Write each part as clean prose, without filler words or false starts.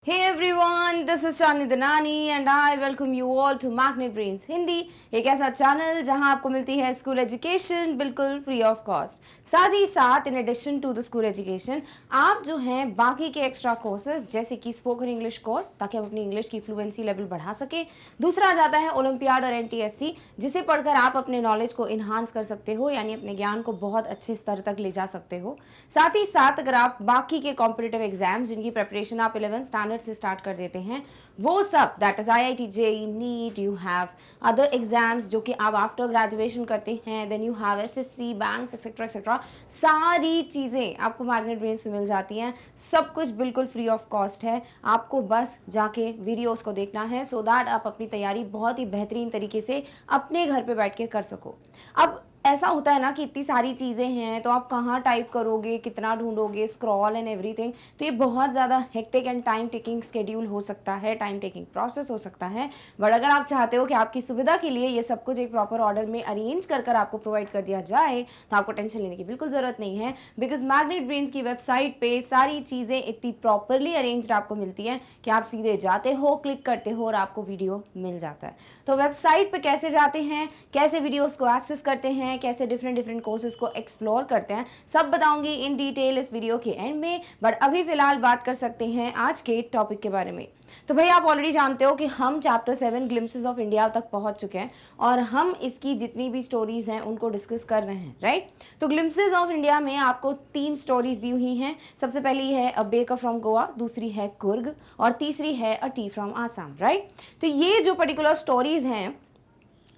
Hey everyone, this is Shani Danani and I welcome you all to Magnet Brains Hindi, एक ऐसा channel जहां आपको मिलती है स्कूल एजुकेशन बिल्कुल फ्री ऑफ कॉस्ट। साथ ही साथ in addition to the school education आप जो हैं बाकी के एक्स्ट्रा कोर्सेज जैसे कि स्पोकन इंग्लिश कोर्स ताकि आप अपनी इंग्लिश की फ्लुएंसी लेवल बढ़ा सके। दूसरा आ जाता है ओलंपियाड और एनटीएससी जिसे पढ़कर आप अपने नॉलेज को इन्हांस कर सकते हो, यानी अपने ज्ञान को बहुत अच्छे स्तर तक ले जा सकते हो। साथ ही साथ अगर आप बाकी के कॉम्पिटिटिव एग्जाम्स जिनकी प्रिपरेशन आप 11th स्टैंडर्ड से स्टार्ट कर देते हैं, वो सब that is IIT JEE NEET, you have other exams जो कि आप आफ्टर ग्रेजुएशन करते हैं, then you have SSC banks etcetera etcetera, सारी चीज़ें आपको मैग्नेट ब्रेन्स में मिल जाती हैं। सब कुछ बिल्कुल फ्री ऑफ कॉस्ट है, आपको बस जाके वीडियोस को देखना है सो दैट आप अपनी तैयारी बहुत ही बेहतरीन तरीके से अपने घर पे बैठ के कर सको। अब ऐसा होता है ना कि इतनी सारी चीज़ें हैं तो आप कहाँ टाइप करोगे, कितना ढूंढोगे, स्क्रॉल एंड एवरीथिंग, तो ये बहुत ज़्यादा hectic and time taking schedule हो सकता है, टाइम टेकिंग प्रोसेस हो सकता है। बट अगर आप चाहते हो कि आपकी सुविधा के लिए ये सब कुछ एक प्रॉपर ऑर्डर में अरेंज कर आपको प्रोवाइड कर दिया जाए तो आपको टेंशन लेने की बिल्कुल ज़रूरत नहीं है, बिकॉज मैग्नेट ब्रेन्स की वेबसाइट पे सारी चीज़ें इतनी प्रॉपरली अरेंज्ड आपको मिलती हैं कि आप सीधे जाते हो, क्लिक करते हो और आपको वीडियो मिल जाता है। तो वेबसाइट पे कैसे जाते हैं, कैसे वीडियोस को एक्सेस करते हैं, कैसे डिफरेंट कोर्सेज को एक्सप्लोर करते हैं, सब बताऊंगी इन डिटेल इस वीडियो के एंड में। बट अभी फिलहाल बात कर सकते हैं आज के टॉपिक के बारे में। तो भाई आप ऑलरेडी जानते हो कि हम चैप्टर 7 ग्लिम्पसेस ऑफ इंडिया तक पहुंच चुके हैं और हम इसकी जितनी भी स्टोरीज हैं उनको डिस्कस कर रहे हैं, राइट। तो ग्लिम्पसेस ऑफ इंडिया में आपको 3 स्टोरीज दी हुई हैं। सबसे पहली है अ बेकर फ्रॉम गोवा, दूसरी है कुर्ग और तीसरी है अ टी फ्रॉम आसाम, राइट। तो ये जो पर्टिकुलर स्टोरीज हैं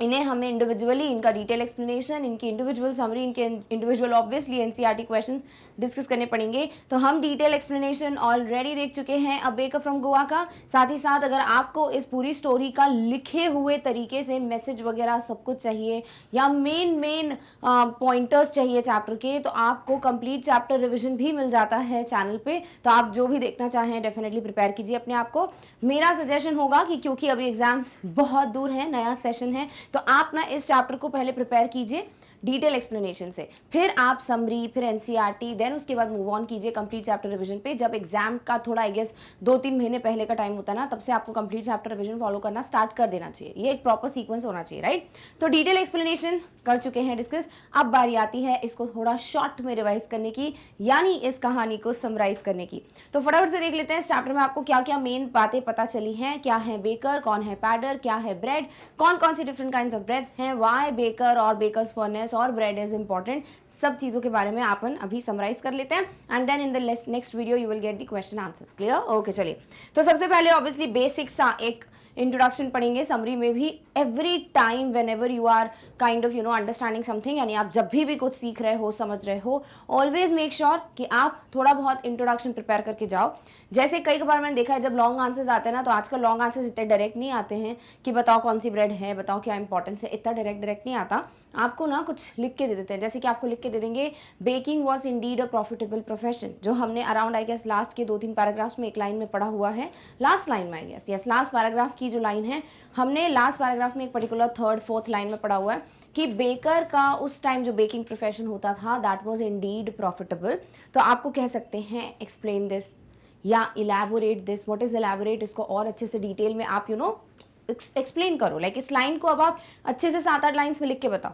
इन्हें हमें इंडिविजुअली इनका डिटेल एक्सप्लेनेशन, इनकी इंडिविजुअल समरी, इनके individual obviously NCERT questions discuss करने पड़ेंगे। तो हम डिटेल एक्सप्लेनेशन ऑलरेडी देख चुके हैं अ बेकर फ्रॉम गोवा का। साथ ही साथ अगर आपको इस पूरी स्टोरी का लिखे हुए तरीके से मैसेज वगैरह सब कुछ चाहिए या मेन पॉइंटर्स चाहिए चैप्टर के, तो आपको कंप्लीट चैप्टर रिविजन भी मिल जाता है चैनल पे। तो आप जो भी देखना चाहें डेफिनेटली प्रिपेयर कीजिए अपने आप को। मेरा सजेशन होगा कि क्योंकि अभी एग्जाम्स बहुत दूर है, नया सेशन है, तो आप ना इस चैप्टर को पहले प्रिपेयर कीजिए डिटेल एक्सप्लेनेशन से, फिर आप समरी, फिर एनसीईआरटी, देन उसके बाद मूव ऑन कीजिए कंप्लीट चैप्टर रिवीजन पे। जब एग्जाम का थोड़ा आई गेस 2-3 महीने पहले का टाइम होता है ना, तब से आपको कंप्लीट चैप्टर रिवीजन फॉलो करना स्टार्ट कर देना चाहिए। ये एक प्रॉपर सीक्वेंस होना चाहिए, राइट। तो डिटेल एक्सप्लेनेशन कर चुके हैं डिस्कस, अब बारी आती है इसको थोड़ा शॉर्ट में रिवाइज करने की, यानी इस कहानी को समराइज करने की। तो फटाफट से देख लेते हैं इस चैप्टर में आपको क्या क्या मेन बातें पता चली हैं। क्या है बेकर, कौन है पैडर, क्या है ब्रेड, कौन कौन सी डिफरेंट काइंड्स ऑफ ब्रेड्स हैं, वाई बेकर और बेकर्स फर्नेस और ब्रेड इज इंपॉर्टेंट, सब चीजों के बारे में अपन अभी समराइज कर लेते हैं and then in the next video you will get the question answers. Clear? Okay, चलिए। तो सबसे पहले ऑब्वियसली बेसिक सा एक इंट्रोडक्शन पढ़ेंगे समरी में भी। Every time whenever you are kind of understanding something, यानी आप जब भी कुछ सीख रहे हो, समझ रहे हो, ऑलवेज मेक श्योर कि आप थोड़ा बहुत इंट्रोडक्शन प्रिपेयर करके जाओ। जैसे कई बार मैंने देखा है जब लॉन्ग आंसर्स आते हैं ना, तो आजकल लॉन्ग आंसर्स इतने डायरेक्ट नहीं आते हैं कि बताओ कौन सी ब्रेड है, बताओ क्या इंपॉर्टेंस है, इतना डायरेक्ट नहीं आता। आपको ना कुछ लिख के दे देते हैं, जैसे कि आपको लिख के दे देंगे baking was indeed a profitable profession, जो हमने अराउंड आई गेस लास्ट के 2-3 पैराग्राफ्स में एक लाइन में पढ़ा हुआ है। लास्ट लाइन में I guess, yes, last paragraph की जो लाइन है, हमने लास्ट पैराग्राफ में एक पर्टिकुलर 3rd-4th लाइन में पढ़ा हुआ है कि बेकर का उस टाइम जो बेकिंग प्रोफेशन होता था दैट वाज इंडीड प्रॉफिटेबल। तो आपको कह सकते हैं एक्सप्लेन दिस या elaborate this. What is elaborate, इसको और अच्छे से डिटेल में आप एक्सप्लेन करो। लाइक इस लाइन को अब आप अच्छे से 7-8 लाइन्स में लिख के बताओ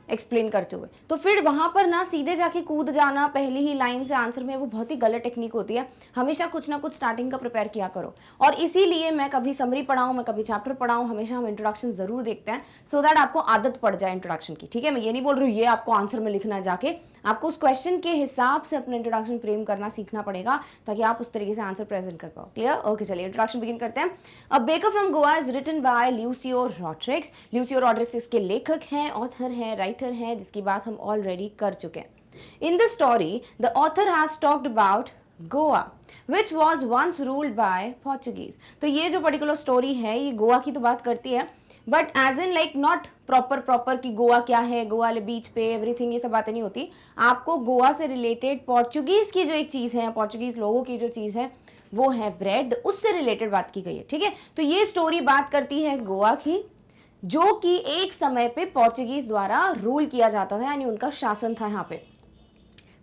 एक्सप्लेन करते हुए। तो फिर वहां पर ना सीधे जाके कूद जाना पहली ही लाइन से आंसर में, वो बहुत ही गलत टेक्निक होती है। हमेशा कुछ ना कुछ स्टार्टिंग का प्रिपेयर किया करो। और इसीलिए मैं कभी समरी पढ़ाऊं, मैं कभी चैप्टर पढ़ाऊं, हमेशा हम इंट्रोडक्शन जरूर देखते हैं सो दैट आपको आदत पड़ जाए इंट्रोडक्शन की। ठीक है, मैं ये नहीं बोल रही हूँ ये आपको आंसर में लिखना है जाके, आपको उस क्वेश्चन के हिसाब से अपना इंट्रोडक्शन फ्रेम करना सीखना पड़ेगा ताकि आप उस तरीके से आंसर प्रेजेंट कर पाओ। क्लियर? ओके, चलिए इंट्रोडक्शन बिगिन करते हैं। A baker from Goa is written by Lucio Rodrigues. Lucio Rodrigues इसके लेखक हैं, ऑथर हैं, राइटर हैं, जिसकी बात हम ऑलरेडी कर चुके हैं। In the story the author has talked about Goa which was once ruled by Portuguese. तो ये जो पर्टिकुलर स्टोरी है ये गोवा की तो बात करती है, but as in like not proper कि गोवा क्या है, गोवा वाले बीच पे एवरीथिंग, ये सब बातें नहीं होती। आपको गोवा से रिलेटेड पोर्चुगीज की जो एक चीज है, पोर्चुगीज लोगों की जो चीज है वो है ब्रेड, उससे रिलेटेड बात की गई है। ठीक है, तो ये स्टोरी बात करती है गोवा की, जो कि एक समय पे पोर्चुगीज द्वारा रूल किया जाता था, यानी उनका शासन था यहाँ पे।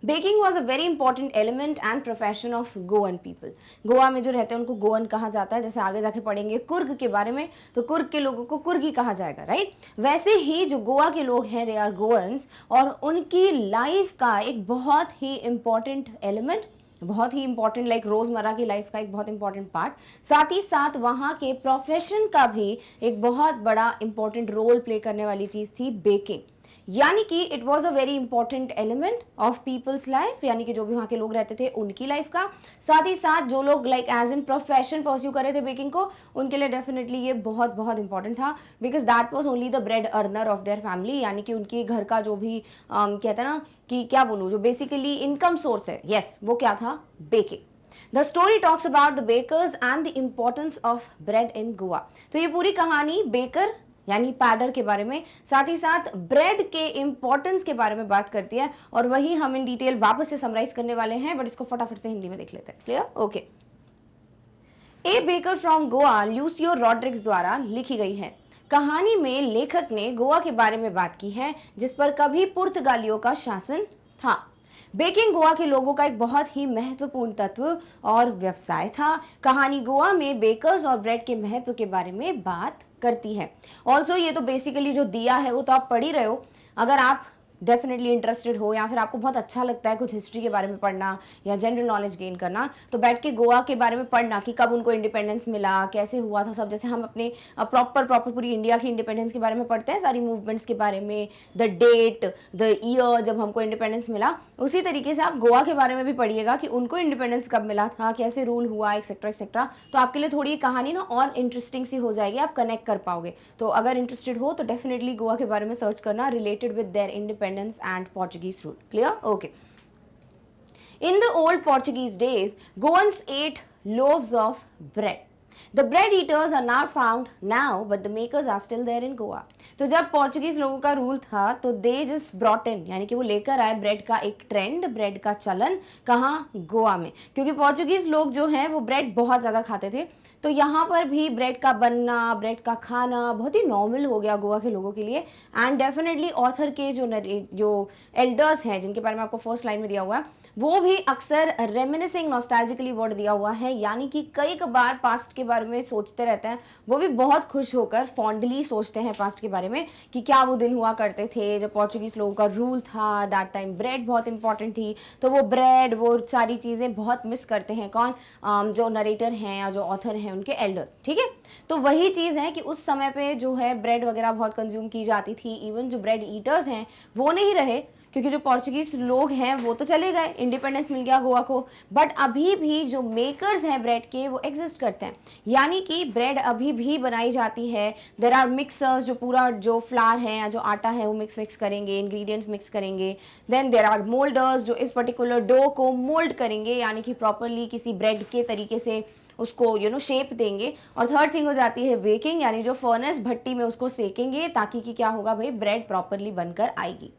Baking was a very important element and profession of Goan people. Goa में जो रहते हैं उनको गोवन कहा जाता है। जैसे आगे जाके पढ़ेंगे कुर्ग के बारे में, तो कुर्ग के लोगों को कुर्गी कहा जाएगा, राइट। वैसे ही जो गोवा के लोग हैं दे आर गोवंस, और उनकी लाइफ का एक बहुत ही इंपॉर्टेंट एलिमेंट, बहुत ही इंपॉर्टेंट लाइक रोजमर्रा की लाइफ का एक बहुत इंपॉर्टेंट पार्ट, साथ ही साथ वहाँ के प्रोफेशन का भी एक बहुत बड़ा इंपॉर्टेंट रोल प्ले करने वाली चीज़ थी बेकिंग। यानी कि it was a very important element of people's life, यानी कि जो भी वहाँ के लोग रहते थे उनकी लाइफ का। साथ ही साथ जो लोग like as in profession pursue कर रहे थे बेकिंग को, उनके लिए डेफिनेटली ये बहुत बहुत इंपॉर्टेंट था, because that was only the bread earner of their family. यानी कि उनके घर का जो भी कहते हैं ना कि क्या बोलूँ, जो बेसिकली इनकम सोर्स है, यस वो क्या था, baking. The story talks about the bakers and the importance of bread in Goa. तो ये पूरी कहानी बेकर यानी पैडर के बारे में, साथ ही साथ ब्रेड के इंपॉर्टेंस के बारे में बात करती है, और वही हम इन डिटेल वापस से समराइज करने वाले हैं, बट इसको फटाफट से हिंदी में देख लेते हैं। Clear? Okay. A baker from Goa Lucio Rodrigues द्वारा लिखी गई है। कहानी में लेखक ने गोवा के बारे में बात की है जिस पर कभी पुर्तगालियों का शासन था। बेकिंग गोवा के लोगों का एक बहुत ही महत्वपूर्ण तत्व और व्यवसाय था। कहानी गोवा में बेकर्स और ब्रेड के महत्व के बारे में बात करती है। ऑल्सो ये तो बेसिकली जो दिया है वो तो आप पढ़ ही रहे हो। अगर आप डेफिनेटली इंटरेस्टेड हो या फिर आपको बहुत अच्छा लगता है कुछ हिस्ट्री के बारे में पढ़ना या जनरल नॉलेज गेन करना, तो बैठ के गोवा के बारे में पढ़ना कि कब उनको इंडिपेंडेंस मिला, कैसे हुआ था सब। जैसे हम अपने प्रॉपर पूरी इंडिया की इंडिपेंडेंस के बारे में पढ़ते हैं, सारी मूवमेंट्स के बारे में, द डेट, द ईयर जब हमको इंडिपेंडेंस मिला, उसी तरीके से आप गोवा के बारे में भी पढ़िएगा कि उनको इंडिपेंडेंस कब मिला था, कैसे रूल हुआ, एक्सेट्रा एक्सेट्रा। तो आपके लिए थोड़ी कहानी ना और इंटरेस्टिंग सी हो जाएगी, आप कनेक्ट कर पाओगे। तो अगर इंटरेस्टेड हो तो डेफिनेटली गोवा के बारे में सर्च करना related with their independence and Portuguese rule. Clear? Okay. In the old Portuguese days, Goans ate loaves of bread. The bread eaters are not found now, but the makers are still there in Goa. तो जब Portuguese लोगों का rule था तो they just brought in, यानी कि वो लेकर आए ब्रेड का एक ट्रेंड, ब्रेड का चलन, कहाँ, गोवा में। क्योंकि पोर्चुगीज लोग जो हैं वो ब्रेड बहुत ज़्यादा खाते थे, तो यहाँ पर भी ब्रेड का बनना, ब्रेड का खाना बहुत ही नॉर्मल हो गया गोवा के लोगों के लिए। एंड डेफिनेटली ऑथर के जो एल्डर्स हैं जिनके बारे में आपको फर्स्ट लाइन में दिया हुआ है, वो भी अक्सर रेमिनिसिंग नॉस्टैल्जिकली वर्ड दिया हुआ है, यानी कि कई बार पास्ट के बारे में सोचते रहते हैं। वो भी बहुत खुश होकर फॉन्डली सोचते हैं पास्ट के बारे में कि क्या वो दिन हुआ करते थे जब पोर्चुगीज लोगों का रूल था। दैट टाइम ब्रेड बहुत इंपॉर्टेंट थी, तो वो ब्रेड, वो सारी चीज़ें बहुत मिस करते हैं। कौन? जो नरेटर हैं या जो ऑथर हैं उनके एल्डर्स। ठीक है, तो वही चीज़ है कि उस समय पे जो है ब्रेड वगैरह बहुत कंज्यूम की जाती थी। इवन जो ब्रेड ईटर्स हैं वो नहीं रहे, क्योंकि जो पोर्चुगीज लोग हैं वो तो चले गए, इंडिपेंडेंस मिल गया गोवा को, बट अभी भी जो मेकर्स हैं ब्रेड के वो एग्जिस्ट करते हैं। यानी कि ब्रेड अभी भी बनाई जाती है। देयर आर मिक्सर्स जो पूरा जो फ्लावर है या जो आटा है वो मिक्स करेंगे, इंग्रेडिएंट्स मिक्स करेंगे। देन देयर आर मोल्डर्स जो इस पर्टिकुलर डो को मोल्ड करेंगे, यानी कि प्रॉपरली किसी ब्रेड के तरीके से उसको शेप देंगे। और थर्ड थिंग हो जाती है बेकिंग, यानी जो फर्नेस भट्टी में उसको सेकेंगे ताकि कि क्या होगा भाई, ब्रेड प्रॉपरली बनकर आएगी।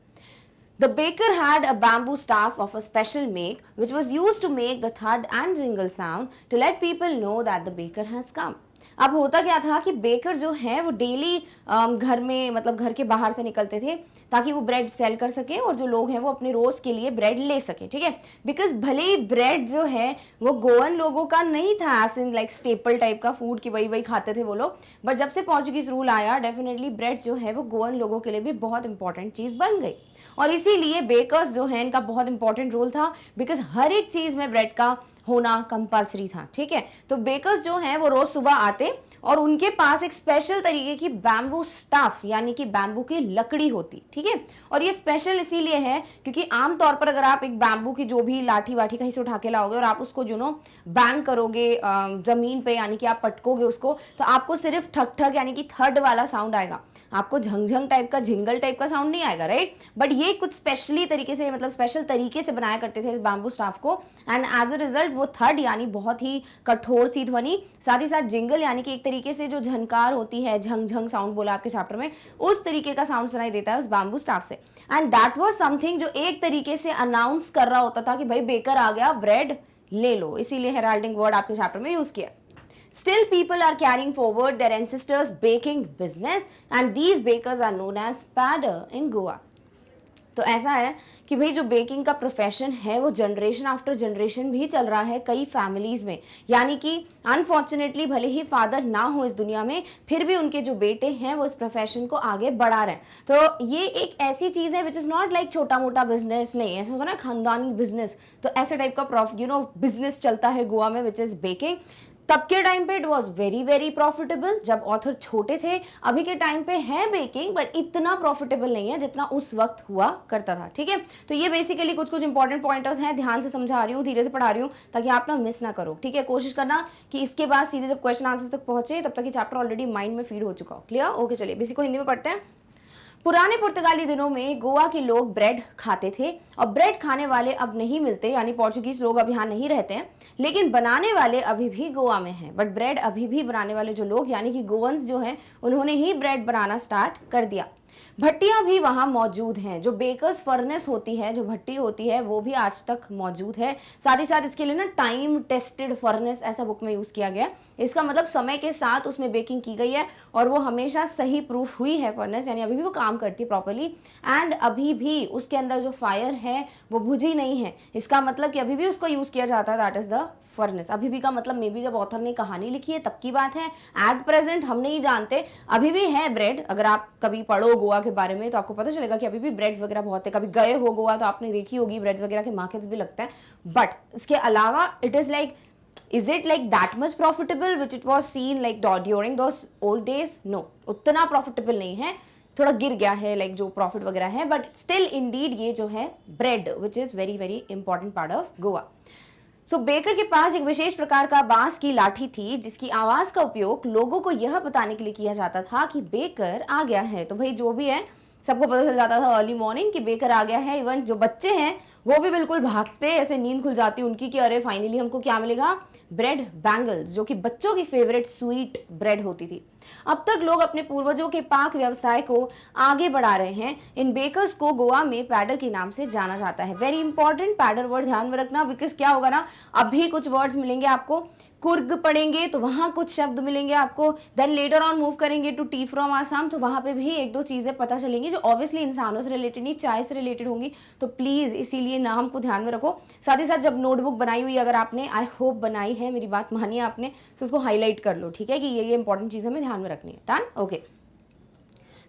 The baker had a bamboo staff of a special make which was used to make the thud and jingle sound to let people know that the baker has come. अब होता क्या था कि baker जो है वो डेली घर में, मतलब घर के बाहर से निकलते थे ताकि वो ब्रेड सेल कर सके और जो लोग हैं वो अपने रोज के लिए ब्रेड ले सके। ठीक है, बिकॉज भले ही ब्रेड जो है वो गोवन लोगों का नहीं था as in like staple type का फूड कि वही खाते थे वो लोग, बट जब से पोर्चुगीज रूल आया डेफिनेटली ब्रेड जो है वो गोवन लोगों के लिए भी बहुत इंपॉर्टेंट चीज़ बन गई। और इसीलिए बेकर्स जो है इनका बहुत इंपॉर्टेंट रोल था, बिकॉज हर एक चीज़ में ब्रेड का होना कंपल्सरी था। ठीक है, तो बेकर्स जो हैं वो रोज सुबह आते और उनके पास एक स्पेशल तरीके की बैम्बू स्टफ यानी कि बैम्बू की लकड़ी होती। ठीक है, और ये स्पेशल इसीलिए है क्योंकि आमतौर पर अगर आप एक बैम्बू की जो भी लाठी वाठी कहीं से उठा के लाओगे और आप उसको बैंग करोगे जमीन पे, यानी कि आप पटकोगे उसको, तो आपको सिर्फ ठक ठक यानी कि थर्ड वाला साउंड आएगा, आपको झंझंग टाइप का, झिंगल टाइप का साउंड नहीं आएगा, राइट। बट ये कुछ स्पेशली तरीके से, मतलब स्पेशल तरीके से बनाया करते थे इस बैम्बू स्टाफ को, एंड एज अ रिजल्ट वो थर्ड यानी बहुत ही कठोर सी ध्वनि, साथ ही साथ जिंगल यानी कि एक तरीके से जो झनकार होती है, झंग झंग साउंड बोला आपके चैप्टर में, उस तरीके का साउंड सुनाई देता है उस बैम्बू स्टाफ से। एंड दैट वाज समथिंग जो एक तरीके से अनाउंस कर रहा होता था कि भाई बेकर आ गया, ब्रेड ले लो, इसीलिए हेराल्डिंग वर्ड आपके चैप्टर में यूज किया। Still, people are carrying forward their ancestors' baking business, and these bakers are known as padder in Goa. तो ऐसा है कि भाई जो बेकिंग का प्रोफेशन है वो जनरेशन आफ्टर जनरेशन भी चल रहा है कई फैमिलीज में, यानी कि अनफॉर्चुनेटली भले ही फादर ना हो इस दुनिया में, फिर भी उनके जो बेटे हैं वो इस प्रोफेशन को आगे बढ़ा रहे हैं। तो ये एक ऐसी चीज़ है विच इज़ नॉट लाइक छोटा मोटा बिजनेस, नहीं ऐसा होता ना खानदानी बिजनेस, तो ऐसे टाइप का बिजनेस चलता है गोवा में विच इज़ बेकिंग। तब के टाइम पे it was very very profitable जब ऑथर छोटे थे। अभी के टाइम पे है बेकिंग बट इतना प्रॉफिटेबल नहीं है जितना उस वक्त हुआ करता था। ठीक है, तो ये बेसिकली कुछ कुछ इंपॉर्टेंट पॉइंटर्स हैं, ध्यान से समझा रही हूँ, धीरे से पढ़ा रही हूँ ताकि आप ना मिस ना करो। ठीक है, कोशिश करना कि इसके बाद सीधे जब क्वेश्चन आंसर तक पहुंचे तब तक ये चैप्टर ऑलरेडी माइंड में फीड हो चुका हो। क्लियर? ओके, चलिए बेसिक को हिंदी में पढ़ते हैं। पुराने पुर्तगाली दिनों में गोवा के लोग ब्रेड खाते थे और ब्रेड खाने वाले अब नहीं मिलते, यानी पोर्चुगीज लोग अब यहाँ नहीं रहते हैं, लेकिन बनाने वाले अभी भी गोवा में हैं। बट ब्रेड अभी भी बनाने वाले जो लोग यानी कि गोवंस जो हैं उन्होंने ही ब्रेड बनाना स्टार्ट कर दिया। भट्टियां भी वहां मौजूद हैं, जो बेकर्स फर्नेस होती है, जो भट्टी होती है वो भी आज तक मौजूद है। साथ ही साथ इसके लिए ना टाइम टेस्टेड फर्नेस ऐसा बुक में यूज किया गया। इसका मतलब समय के साथ उसमें बेकिंग की गई है और वो हमेशा सही प्रूफ हुई है फर्नेस, यानी अभी भी वो काम करती है प्रॉपरली एंड अभी भी उसके अंदर जो फायर है वो बुझी नहीं है। इसका मतलब कि अभी भी उसको यूज किया जाता है, दैट इज द फर्नेस। अभी भी का मतलब मे बी जब ऑथर ने कहानी लिखी है तब की बात है, एट प्रेजेंट हम नहीं जानते। अभी भी है ब्रेड, अगर आप कभी पढ़ो गोवा के बारे में तो आपको पता चलेगा कि अभी भी ब्रेड्स वगैरह बहुत है। कभी गए हो गोवा तो आपने देखी होगी ब्रेड्स वगैरह के मार्केट्स भी लगते हैं, बट इसके अलावा it is like, is it like that much profitable which it was seen like during those old days? No, उतना profitable नहीं है, थोड़ा गिर गया है लाइक जो प्रॉफिट वगैरह है, बट स्टिल इंडीड ये जो है bread which is very very important part of Goa. So baker के पास एक विशेष प्रकार का बांस की लाठी थी जिसकी आवाज का उपयोग लोगों को यह बताने के लिए किया जाता था कि बेकर आ गया है। तो भाई जो भी है सबको पता चल जाता था अर्ली मॉर्निंग कि बेकर आ गया है। इवन जो बच्चे हैं वो भी बिल्कुल भागते, ऐसे नींद खुल जाती उनकी कि अरे फाइनली हमको क्या मिलेगा, ब्रेड बैंगल्स, जो कि बच्चों की फेवरेट स्वीट ब्रेड होती थी। अब तक लोग अपने पूर्वजों के पाक व्यवसाय को आगे बढ़ा रहे हैं। इन बेकर्स को गोवा में पैडर के नाम से जाना जाता है। वेरी इंपॉर्टेंट, पैडर वर्ड ध्यान में रखना, बिकॉज क्या होगा ना, अभी कुछ वर्ड्स मिलेंगे आपको, कुर्ग पढ़ेंगे तो वहां कुछ शब्द मिलेंगे आपको, देन लेटर ऑन मूव करेंगे टू टी फ्रॉम आसाम तो वहां पे भी एक दो चीजें पता चलेंगी जो ऑब्वियसली इंसानों से रिलेटेड नहीं, चाय से रिलेटेड होंगी। तो प्लीज इसीलिए नाम को ध्यान में रखो। साथ ही साथ जब नोटबुक बनाई हुई अगर आपने, आई होप बनाई है, मेरी बात मानिए आपने, तो उसको हाईलाइट कर लो, ठीक है, कि ये इंपॉर्टेंट चीज हमें ध्यान में रखनी है। Done? Okay.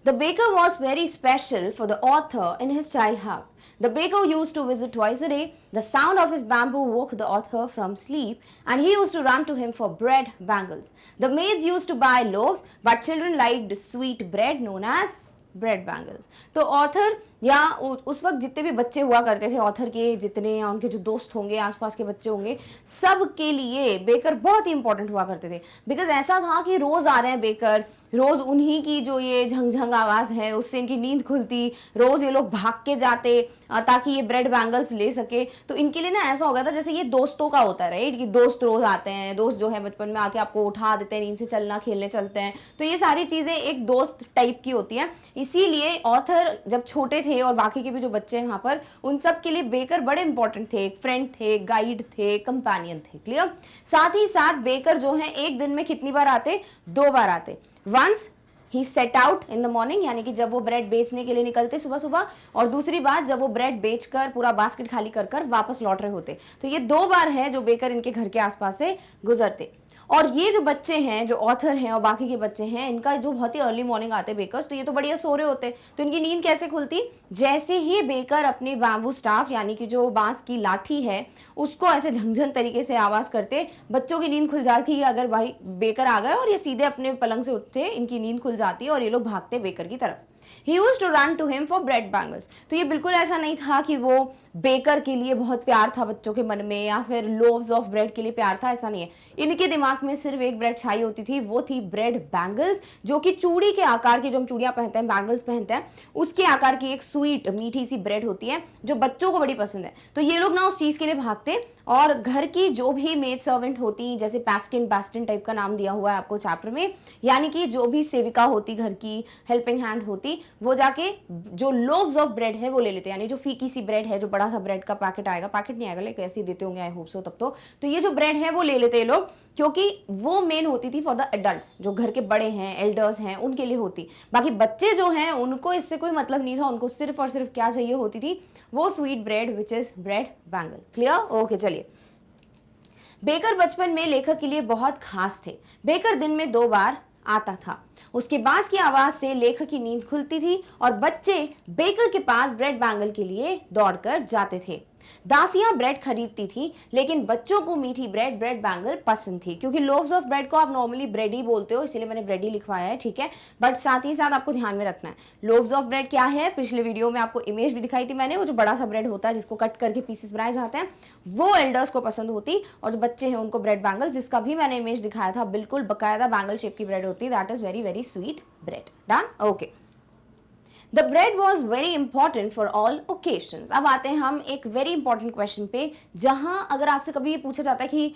The baker was very special for the author in his childhood. The baker used to visit twice a day. The sound of his bamboo woke the author from sleep, and he used to run to him for bread bangles. The maids used to buy loaves, but children liked sweet bread known as bread bangles. तो author या उस वक्त जितने भी बच्चे हुआ करते थे ऑथर के, जितने या उनके जो दोस्त होंगे, आसपास के बच्चे होंगे, सब के लिए बेकर बहुत ही इंपॉर्टेंट हुआ करते थे। बिकॉज ऐसा था कि रोज आ रहे हैं बेकर, रोज उन्हीं की जो ये झंझंग आवाज है उससे इनकी नींद खुलती, रोज ये लोग भाग के जाते ताकि ये ब्रेड बैंगल्स ले सके। तो इनके लिए ना ऐसा हो गया था जैसे ये दोस्तों का होता है, राइट, कि दोस्त रोज आते हैं, दोस्त जो है बचपन में आके आपको उठा देते हैं, नींद से चलना, खेलने चलते हैं। तो ये सारी चीजें एक दोस्त टाइप की होती हैं। इसीलिए ऑथर जब छोटे थे और बाकी के भी जो बच्चे हैं वहां पर, उन सब के लिए बेकर बड़े इंपॉर्टेंट थे, एक फ्रेंड थे, गाइड थे, कंपेनियन थे। क्लियर? साथ ही साथ बेकर जो है एक दिन में कितनी बार आते? 2 बार आते। वंस ही set out in the morning, यानी कि जब वो ब्रेड बेचने के लिए निकलते सुबह सुबह, और दूसरी बात जब वो ब्रेड बेचकर पूरा बास्केट खाली कर कर वापस लौट रहे होते। तो ये 2 बार है जो बेकर इनके घर के आसपास से गुजरते। और ये जो बच्चे हैं, जो ऑथर हैं और बाकी के बच्चे हैं, इनका जो बहुत ही अर्ली मॉर्निंग आते बेकर्स, तो ये तो बढ़िया सो रहे होते, तो इनकी नींद कैसे खुलती? जैसे ही बेकर अपनी बैम्बू स्टाफ यानी कि जो बांस की लाठी है उसको ऐसे झंझन तरीके से आवाज करते, बच्चों की नींद खुल जाती है। अगर भाई बेकर आ गए और ये सीधे अपने पलंग से उठते, इनकी नींद खुल जाती है और ये लोग भागते बेकर की तरफ। He used to run to him for bread bangles. तो ये बिल्कुल ऐसा नहीं था कि वो बेकर के लिए बहुत प्यार था बच्चों के मन में, या फिर लोव्स ऑफ ब्रेड के लिए प्यार था, ऐसा नहीं है। इनके दिमाग में सिर्फ एक ब्रेड छाई होती थी, वो थी ब्रेड बैंगल्स, जो कि चूड़ी के आकार की, जो हम चूड़ियां पहनते हैं, बैंगल्स पहनते हैं, उसके आकार की एक स्वीट मीठी सी ब्रेड होती है जो बच्चों को बड़ी पसंद है। तो ये लोग ना उस चीज के लिए भागते, और घर की जो भी मेड सर्वेंट होती, जैसे पैस्किन बैस्टिन टाइप का नाम दिया हुआ है आपको चैप्टर में, यानी कि जो भी सेविका होती, घर की हेल्पिंग हैंड होती, शादी वो जाके जो लोव्स ऑफ ब्रेड है वो ले लेते हैं, यानी जो फीकी सी ब्रेड है, जो बड़ा सा ब्रेड का पैकेट आएगा, पैकेट नहीं आएगा लाइक ऐसे ही देते होंगे आई होप सो तब तो ये जो ब्रेड है वो ले लेते हैं लोग, क्योंकि वो मेन होती थी फॉर द एडल्ट्स, जो घर के बड़े हैं, एल्डर्स हैं, उनके लिए होती। बाकी बच्चे जो हैं उनको इससे कोई मतलब नहीं था, उनको सिर्फ और सिर्फ क्या चाहिए होती थी, वो sweet bread which is bread bangle. Clear? Okay चलिए। बेकर बचपन में लेखक के लिए बहुत खास थे। बेकर दिन में 2 बार आता था। उसके बांस की आवाज से लेखक की नींद खुलती थी और बच्चे बेकर के पास ब्रेड बैंगल के लिए दौड़कर जाते थे। दासियां ब्रेड खरीदती थी, लेकिन बच्चों को मीठी ब्रेड ब्रेड बैंगल पसंद थी। क्योंकि लोव्स ऑफ ब्रेड को आप नॉर्मली ब्रेड ही बोलते हो, इसीलिए मैंने ब्रेड ही लिखवाया है, ठीक है। बट साथ ही साथ आपको ध्यान में रखना है लोव्स ऑफ ब्रेड क्या है। पिछले वीडियो में आपको इमेज भी दिखाई थी मैंने, वो जो बड़ा सा ब्रेड होता है जिसको कट करके पीसेस बनाए जाते हैं, वो एल्डर्स को पसंद होती, और जो बच्चे हैं उनको ब्रेड बैंगल, जिसका भी मैंने इमेज दिखाया था, बिल्कुल बकायदा बैंगल शेप की ब्रेड होती है। That is very very sweet bread. Done? Okay. The bread was very important for all occasions. अब आते हैं हम एक वेरी इंपॉर्टेंट क्वेश्चन पे, जहां अगर आपसे कभी ये पूछा जाता है कि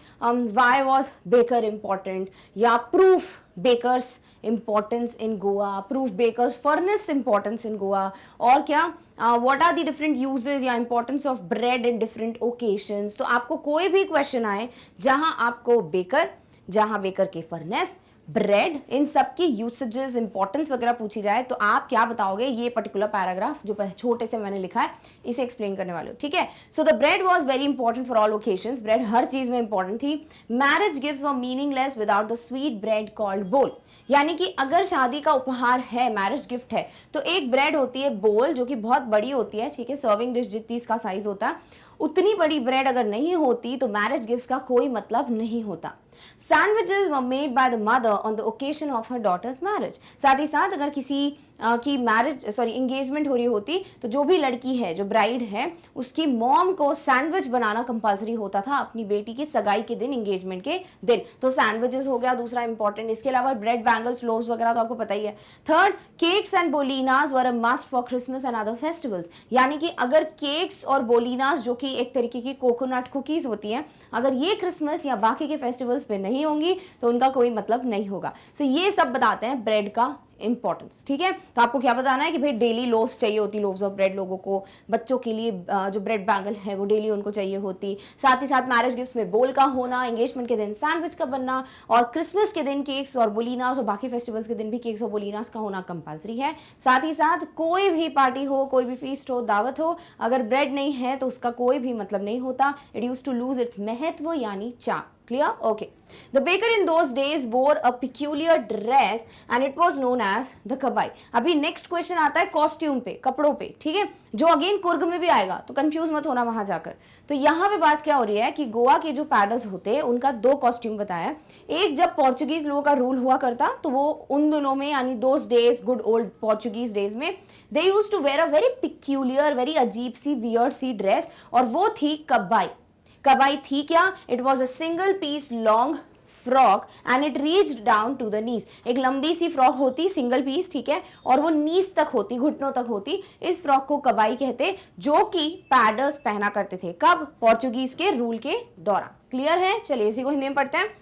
वाई वॉज बेकर इंपॉर्टेंट, या proof bakers importance in Goa, proof bakers furnace importance in Goa, और क्या what are the different uses या importance of bread in different occasions. तो आपको कोई भी क्वेश्चन आए जहां आपको बेकर, जहां बेकर के फर्नेस, ब्रेड, इन सब की यूसेजेस, इंपॉर्टेंस वगैरह पूछी जाए, तो आप क्या बताओगे? ये पर्टिकुलर पैराग्राफ जो छोटे से मैंने लिखा है इसे एक्सप्लेन करने वाले हो, ठीक है। So the bread was very important for all occasions. Bread हर चीज में इंपॉर्टेंट थी। Marriage gifts were meaningless without the sweet bread called bol. यानी कि अगर शादी का उपहार है, मैरिज गिफ्ट है, तो एक ब्रेड होती है बोल, जो कि बहुत बड़ी होती है, ठीक है, सर्विंग डिश जितनी इसका साइज होता है, उतनी बड़ी ब्रेड अगर नहीं होती तो मैरिज गिफ्ट्स का कोई मतलब नहीं होता। Sandwiches were made by the mother on the occasion of her daughter's marriage. साथ ही साथ अगर किसी की एंगेजमेंट हो रही होती, तो जो भी लड़की है, जो ब्राइड है, उसकी मॉम को सैंडविच बनाना कंपलसरी होता था अपनी बेटी की सगाई के दिन, एंगेजमेंट के दिन। तो सैंडविचेस हो गया दूसरा इंपॉर्टेंट। इसके अलावा ब्रेड बैंगल्स, लोव्स वगैरह तो आपको पता ही है। Third, cakes and बोलिनास were a must for Christmas and other festivals. यानी कि अगर केक्स और बोलिनास, जो कि एक तरीके की कोकोनट कुकीज होती हैं, अगर ये क्रिसमस या बाकी के फेस्टिवल्स पे नहीं होंगी तो उनका कोई मतलब नहीं होगा। सो ये सब बताते हैं ब्रेड का इंपॉर्टेंस, ठीक है। तो आपको क्या बताना है कि भाई डेली लोव्स चाहिए होती, लोव्स ऑफ ब्रेड लोगों को, बच्चों के लिए जो ब्रेड बैंगल है वो डेली उनको चाहिए होती। साथ ही साथ मैरिज गिफ्ट्स में बोल का होना, एंगेजमेंट के दिन सैंडविच का बनना, और क्रिसमस के दिन केक्स और बोलिनास, और बाकी फेस्टिवल्स के दिन भी केक्स और बोलिनास का होना कंपलसरी है। साथ ही साथ कोई भी पार्टी हो, कोई भी फीस्ट हो, दावत हो, अगर ब्रेड नहीं है तो उसका कोई भी मतलब नहीं होता। It used to lose its महत्व यानी charm. Clear? Okay. The baker in those days wore a peculiar dress and it was known as the kabai. अभी नेक्स्ट क्वेश्चन आता है कॉस्ट्यूम पे, कपड़ों पे, ठीक है, जो अगेन कुर्ग में भी आएगा, तो कंफ्यूज मत होना वहां जाकर। तो यहाँ पे बात क्या हो रही है कि गोवा के जो पैडर्स होते हैं उनका 2 कॉस्ट्यूम बताया। एक, जब पोर्चुगीज लोगों का रूल हुआ करता, तो वो उन दिनों में, यानी those days, good old Portuguese days में, they used to wear a very peculiar, very अजीब सी, वियर्ड सी ड्रेस, और वो थी कबाई। कबाई थी क्या? It was a single piece long frock and it reached down to the knees. एक लंबी सी फ्रॉक होती, सिंगल पीस, ठीक है, और वो नीज तक होती, घुटनों तक होती। इस फ्रॉक को कबाई कहते, जो कि पैडर्स पहना करते थे। कब? पोर्चुगीज के रूल के दौरान। क्लियर है? चलिए इसी को हिंदी में पढ़ते हैं।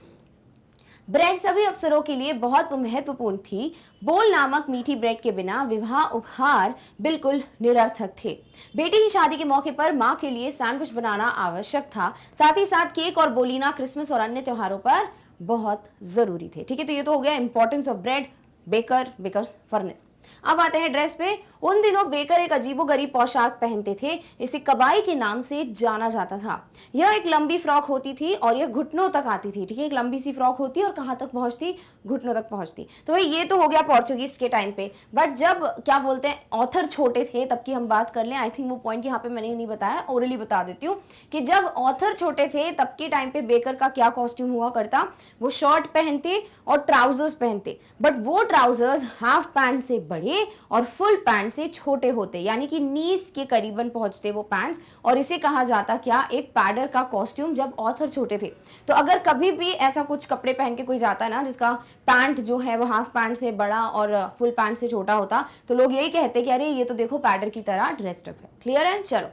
ब्रेड सभी अवसरों के लिए बहुत महत्वपूर्ण थी। बोल नामक मीठी ब्रेड के बिना विवाह उपहार बिल्कुल निरर्थक थे। बेटी की शादी के मौके पर मां के लिए सैंडविच बनाना आवश्यक था। साथ ही साथ केक और बोलिना क्रिसमस और अन्य त्योहारों पर बहुत जरूरी थे, ठीक है। तो ये तो हो गया importance of bread, baker, bakers furnace. अब आते हैं ड्रेस पे। उन दिनों बेकर एक अजीबोगरीब पोशाक पहनते थे, इसे कबाई के नाम से जाना जाता था। यह एक लंबी फ्रॉक होती थी और यह घुटनों तक आती थी, ठीक है, एक लंबी सी फ्रॉक होती और कहां तक पहुंचती? घुटनों तक पहुंचती। तो भाई ये तो हो गया पोर्चुगीज के टाइम पे। बट जब क्या बोलते हैं ऑथर छोटे थे तब की हम बात कर लें, आई थिंक वो पॉइंट यहाँ पे मैंने नहीं बताया, ओरली बता देती हूँ कि जब ऑथर छोटे थे तब के टाइम पे बेकर का क्या कॉस्ट्यूम हुआ करता? वो शर्ट पहनते और ट्राउजर्स पहनते, बट वो ट्राउजर्स हाफ पैंट से बड़े और फुल पैंट से छोटे होते, यानी कि नीज के करीबन पहुंचते वो पैंट्स, और इसे कहा जाता क्या? एक पैडर का कॉस्ट्यूम, जब ऑथर छोटे थे। तो अगर कभी भी ऐसा कुछ कपड़े पहन के कोई जाता है ना जिसका पैंट जो है वो हाफ पैंट से बड़ा और फुल पैंट से छोटा होता, तो लोग यही कहते कि अरे ये तो देखो पैडर की तरह ड्रेस्ड अप है। क्लियर है? चलो,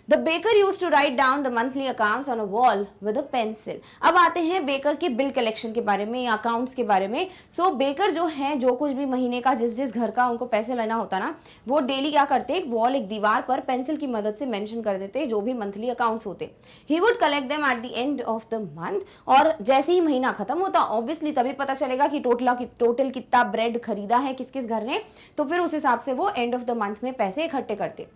the baker used to write down the monthly accounts on a wall with a pencil. अब आते हैं बेकर के बिल कलेक्शन के बारे में या अकाउंट्स के बारे में। सो बेकर जो है, जो कुछ भी महीने का जिस जिस घर का उनको पैसे लेना होता ना, वो डेली क्या करते, एक वॉल, एक दीवार पर पेंसिल की मदद से मेंशन कर देते जो भी मंथली अकाउंट्स होते। He would collect them at the end of the month, और जैसे ही महीना खत्म होता ऑब्वियसली तभी पता चलेगा कि टोटल कितना ब्रेड खरीदा है किस किस घर ने, तो फिर उस हिसाब से वो एंड ऑफ द मंथ में पैसे इकट्ठे करते।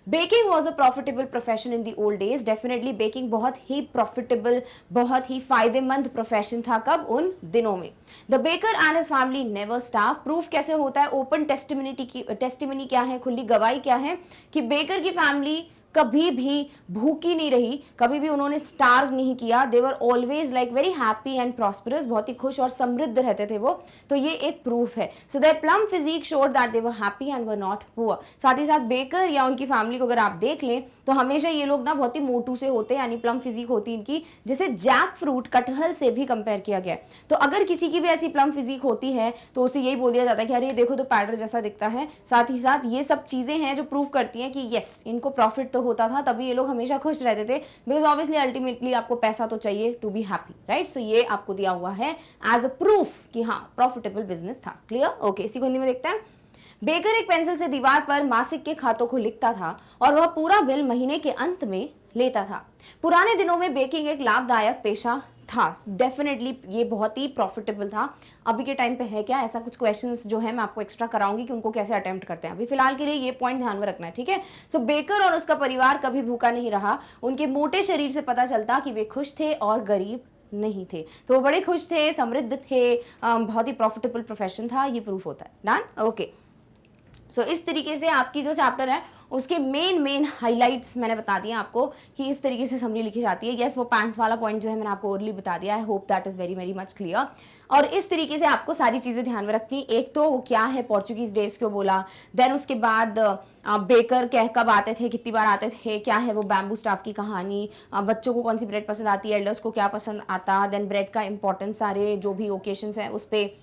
Baking was a profitable profession in the old days. Definitely baking बहुत ही प्रॉफिटेबल, बहुत ही फायदेमंद प्रोफेशन था। कब? उन दिनों में। The baker and his family never starve. Proof कैसे होता है? ओपन टेस्टिमनी क्या है, खुली गवाही क्या है कि बेकर की फैमिली कभी भी भूखी नहीं रही, कभी भी उन्होंने स्टार्व नहीं किया। They were always like very happy and prosperous, बहुत ही खुश और समृद्ध रहते थे वो। तो ये एक प्रूफ है। So their plump physique showed that they were happy and were not poor. साथ ही साथ बेकर या उनकी फैमिली को अगर आप देख लें तो हमेशा ये लोग ना बहुत ही मोटू से होते हैं, यानी प्लम फिजिक होती इनकी, जिसे जैक फ्रूट, कटहल से भी कंपेयर किया गया है। तो अगर किसी की भी ऐसी प्लम फिजिक होती है तो उसे यही बोल दिया जाता है कि अरे देखो तो पैडर जैसा दिखता है। साथ ही साथ ये सब चीजें हैं जो प्रूव करती हैं कि यस, इनको प्रॉफिट तो होता था, तभी ये लोग हमेशा खुश रहते थे, बिकॉज ऑब्वियसली अल्टीमेटली आपको पैसा तो चाहिए टू बी हैप्पी, राइट। सो ये आपको दिया हुआ है एज अ प्रूफ कि हाँ, प्रॉफिटेबल बिजनेस था। क्लियर? ओके, इसी को हिंदी में देखते हैं। बेकर एक पेंसिल से दीवार पर मासिक के खातों को लिखता था और वह पूरा बिल महीने के अंत में लेता था। पुराने दिनों में बेकिंग एक लाभदायक पेशा था। डेफिनेटली ये बहुत ही प्रॉफिटेबल था। अभी के टाइम पे है क्या? ऐसा कुछ क्वेश्चंस जो है मैं आपको एक्स्ट्रा कराऊंगी कि उनको कैसे अटेम्प्ट करते हैं। अभी फिलहाल के लिए ये पॉइंट ध्यान में रखना है, ठीक है। सो बेकर और उसका परिवार कभी भूखा नहीं रहा। उनके मोटे शरीर से पता चलता कि वे खुश थे और गरीब नहीं थे। तो वो बड़े खुश थे, समृद्ध थे, बहुत ही प्रॉफिटेबल प्रोफेशन था, ये प्रूफ होता है। डन? ओके। सो इस तरीके से आपकी जो चैप्टर है उसके मेन हाइलाइट्स मैंने बता दिए आपको कि इस तरीके से समरी लिखी जाती है। यस, वो पैंट वाला पॉइंट जो है मैंने आपको ओरली बता दिया है। Hope that is very very much clear. और इस तरीके से आपको सारी चीजें ध्यान में रखनी। एक तो वो क्या है, पोर्चुगीज डेज क्यों बोला, देन उसके बाद बेकर कब आते थे, कितनी बार आते थे, क्या है वो बैम्बू स्टाफ की कहानी, बच्चों को कौन सी ब्रेड पसंद आती है, एल्डर्स को क्या पसंद आता, देन ब्रेड का इंपॉर्टेंस, सारे जो भी ओकेशंस हैं उस पर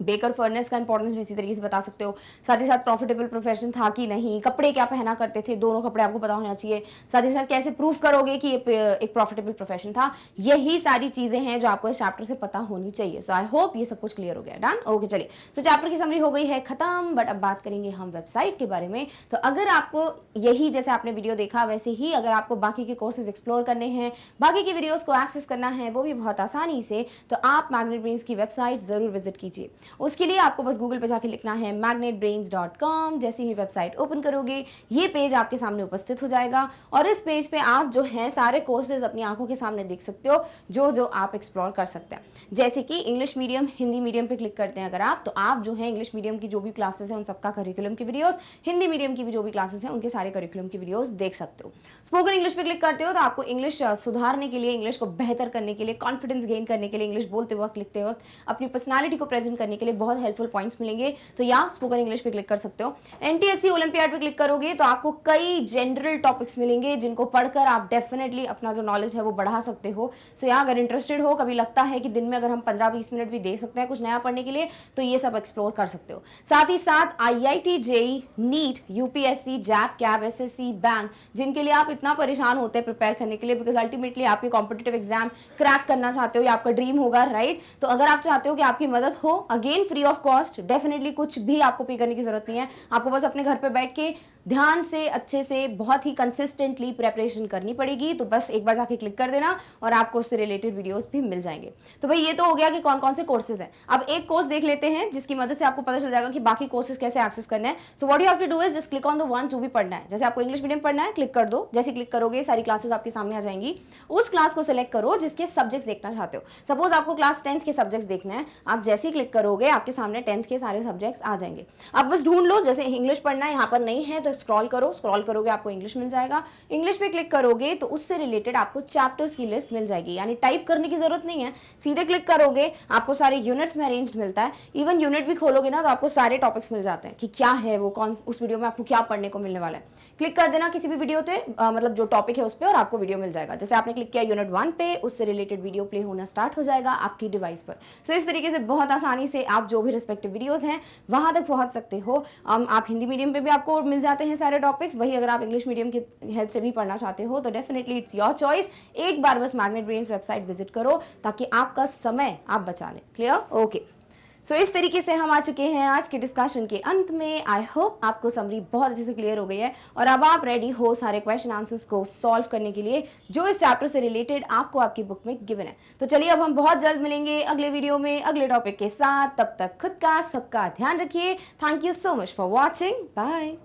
बेकर फर्नेस का इंपॉर्टेंस भी इसी तरीके से बता सकते हो। साथ ही साथ प्रॉफिटेबल प्रोफेशन था कि नहीं, कपड़े क्या पहना करते थे, दोनों कपड़े आपको पता होना चाहिए। साथ ही साथ कैसे प्रूफ करोगे कि ये एक प्रॉफिटेबल प्रोफेशन था। यही सारी चीजें हैं जो आपको इस चैप्टर से पता होनी चाहिए। सो आई होप ये सब कुछ क्लियर हो गया। डन? ओके, चलिए। सो चैप्टर की समरी हो गई है खत्म, बट अब बात करेंगे हम वेबसाइट के बारे में। तो अगर आपको यही, जैसे आपने वीडियो देखा वैसे ही अगर आपको बाकी के कोर्सेज एक्सप्लोर करने हैं, बाकी की वीडियोस को एक्सेस करना है, वो भी बहुत आसानी से, तो आप मैग्नेट ब्रेन्स की वेबसाइट जरूर विजिट कीजिए। उसके लिए आपको बस गूगल पे जाके लिखना है magnetbrains.com। जैसे ही वेबसाइट ओपन करोगे ये पेज आपके सामने उपस्थित हो जाएगा और इस पेज पे आप जो है सारे कोर्सेज अपनी आंखों के सामने देख सकते हो जो जो आप एक्सप्लोर कर सकते हैं। जैसे कि इंग्लिश मीडियम, हिंदी मीडियम पे क्लिक करते हैं अगर आप, तो आप जो है इंग्लिश मीडियम की जो भी क्लासेस हैं उन सबका करिकुलम की वीडियोस, हिंदी मीडियम की भी जो भी क्लासेस हैं उनके सारे करिकुलम की वीडियोस देख सकते हो। स्पोकन इंग्लिश पे क्लिक करते हो तो आपको इंग्लिश सुधारने के लिए, इंग्लिश को बेहतर करने के लिए, कॉन्फिडेंस गेन करने के लिए, इंग्लिश बोलते वक्त, लिखते वक्त अपनी पर्सनालिटी को प्रेजेंट करने के लिए बहुत हेल्पफुल पॉइंट्स मिलेंगे। तो या स्पोकन इंग्लिश पे क्लिक कर सकते हो। एनटीएससी ओलंपियाड पे क्लिक करोगे तो आपको कई जनरल टॉपिक्स मिलेंगे जिनको पढ़कर आप डेफिनेटली अपना जो नॉलेज है वो बढ़ा सकते हो। सो यहाँ अगर इंटरेस्टेड हो, कभी लगता है कि दिन में अगर हम 15-20 मिनट भी दे सकते हैं कुछ नया पढ़ने के लिए, तो ये सब एक्सप्लोर कर सकते हो। साथ ही साथ IIT, JEE, NEET, UPSC, JAC, कैब, एसएससी, बैंक, जिनके लिए आप इतना परेशान होते हैं प्रिपेयर करने के लिए, बिकॉज अल्टीमेटली आप ये कॉम्पिटिटिव एग्जाम क्रैक करना चाहते हो, ये आपका ड्रीम होगा, राइट। तो अगर आप चाहते हो कि आपकी मदद हो, again free of cost, definitely कुछ भी आपको पे करने की जरूरत नहीं है। आपको बस अपने घर पे बैठ के ध्यान से, अच्छे से, बहुत ही कंसिस्टेंटली प्रेपरेशन करनी पड़ेगी। तो बस एक बार जाके क्लिक कर देना और आपको उससे रिलेटेड वीडियोस भी मिल जाएंगे। तो भाई ये तो हो गया कि कौन कौन से कोर्सेज हैं। अब एक कोर्स देख लेते हैं जिसकी मदद से आपको पता चल जाएगा कि बाकी कोर्सेज कैसे एक्सेस करने हैं। So what you have to do is just click on the one जो भी पढ़ना है। जैसे आपको इंग्लिश मीडियम पढ़ना है, क्लिक कर दो। जैसे क्लिक करोगे सारी क्लासेस आपके सामने आ जाएंगी। उस क्लास को सिलेक्ट करो जिसके सब्जेक्ट्स देखना चाहते हो। सपोज आपको क्लास 10th के सब्जेक्ट्स देखना है, आप जैसे ही क्लिक करोगे आपके सामने 10th के सारे सब्जेक्ट्स आ जाएंगे। अब बस ढूंढ लो, जैसे इंग्लिश पढ़ना है, यहाँ पर नहीं है तो स्क्रॉल करो, स्क्रॉल करोगे आपको इंग्लिश मिल जाएगा। इंग्लिश पे क्लिक करोगे तो उससे रिलेटेड आपको चैप्टर्स की लिस्ट मिल जाएगी, यानी टाइप करने की जरूरत नहीं है, सीधे क्लिक करोगे आपको सारे यूनिट्स में अरेंज्ड मिलता है। इवन यूनिट भी खोलोगे ना तो आपको सारे टॉपिक्स मिल जाते हैं कि क्या है वो, कौन उस वीडियो में आपको क्या पढ़ने को मिलने वाला है। क्लिक कर देना किसी भी वीडियो पे, मतलब जो टॉपिक है उस पर, और आपको वीडियो मिल जाएगा। जैसे आपने क्लिक किया यूनिट 1 पे, उससे रिलेटेड वीडियो प्ले होना स्टार्ट हो जाएगा आपकी डिवाइस पर। तो इस तरीके से बहुत आसानी से आप जो भी रिस्पेक्टिव वीडियोज हैं वहां तक पहुंच सकते हो। आप हिंदी मीडियम पे भी आपको मिल जाते जाते हैं सारे टॉपिक्स। वही अगर आप इंग्लिश मीडियम की हेल्प से भी पढ़ना चाहते हो तो डेफिनेटली इट्स योर चॉइस। एक बार बस मैग्नेट ब्रेन्स वेबसाइट विजिट करो ताकि आपका समय आप बचा लें। क्लियर? ओके। सो इस तरीके से हम आ चुके हैं आज के डिस्कशन के अंत में। आई होप आपको समरी बहुत अच्छे से क्लियर हो गई है और अब आप रेडी हो सारे क्वेश्चन आंसर्स को सॉल्व करने के लिए जो इस चैप्टर से रिलेटेड आपको आपकी बुक में गिवन है। तो चलिए अब हम बहुत जल्द मिलेंगे अगले वीडियो में अगले टॉपिक के साथ। तब तक खुद का सबका ध्यान रखिए। Thank you so much for watching. Bye.